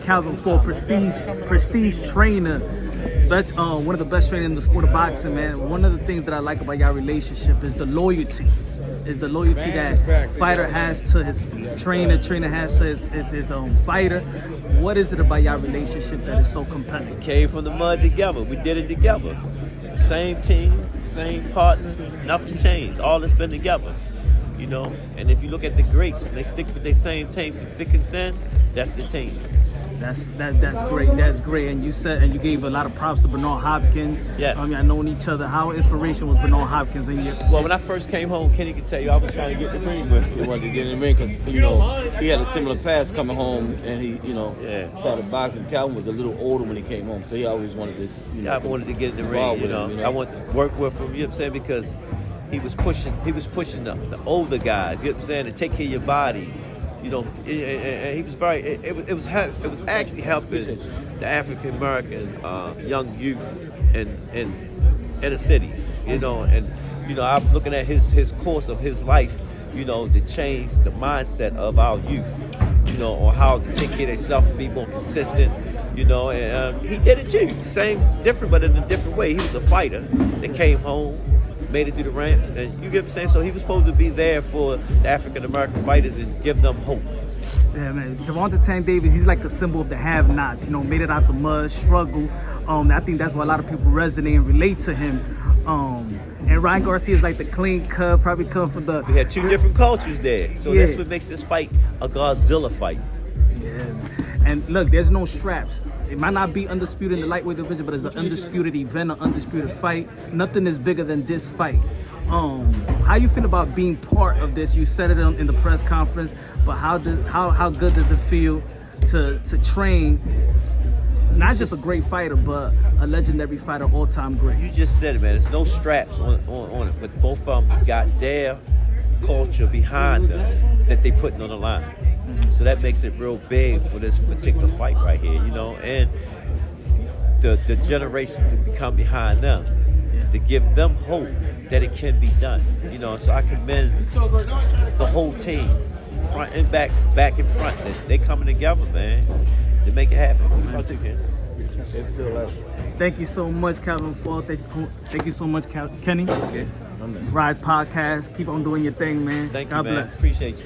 Calvin Ford, prestige trainer. Best, one of the best trainers in the sport of boxing, man. One of the things that I like about your relationship is the loyalty. Is the loyalty that fighter has to his trainer has to his fighter. What is it about your relationship that is so compelling? Came from the mud together. We did it together. Same team, same partners, nothing changed. All has been together, you know. And if you look at the greats, when they stick with their same team, thick and thin, that's the team. That's great. That's great. And you gave a lot of props to Bernard Hopkins. Yes. I known each other. How inspirational was Bernard Hopkins? Well, when I first came home, Kenny could tell you I was trying to get in the ring with him. He wanted to get in the ring because, you know, he had a similar past coming home, and he, you know, started boxing. Calvin was a little older when he came home, so he always wanted to, you know, I wanted to get in the ring, you know. I wanted to work with him, you know what I'm saying, because he was pushing the older guys, you know what I'm saying, to take care of your body. You know, and he was very. It was actually helping the African American young youth in the cities. You know, and you know, I was looking at his course of his life. You know, to change the mindset of our youth. You know, on how to take care of themselves, be more consistent. You know, and he did it too. Same, different, but in a different way. He was a fighter that came home, made it through the ramps, and you get what I'm saying? So he was supposed to be there for the African-American fighters and give them hope. Yeah, man. Gervonta Tank Davis, he's like a symbol of the have-nots, you know, made it out the mud, struggle. I think that's why a lot of people resonate and relate to him. And Ryan Garcia is like the clean cut, probably come from the... We had two different cultures there, so that's what makes this fight a Godzilla fight. Yeah, and look, there's no straps. It might not be undisputed in the lightweight division, but it's an undisputed event, an undisputed fight. Nothing is bigger than this fight. How you feel about being part of this? You said it in the press conference, but how good does it feel to train not just a great fighter, but a legendary fighter, all-time great? You just said it, man. There's no straps on it, but both of them got their culture behind them that they putting on the line. So that makes it real big for this particular fight right here, you know, and the generation to become behind them, to give them hope that it can be done, you know. So I commend the whole team, front and back and front. They coming together, man, to make it happen. What about you, Ken? Thank you so much, Calvin Ford. Thank you so much, Kenny. Okay. Rise Podcast. Keep on doing your thing, man. Thank you, God man. bless. Appreciate you.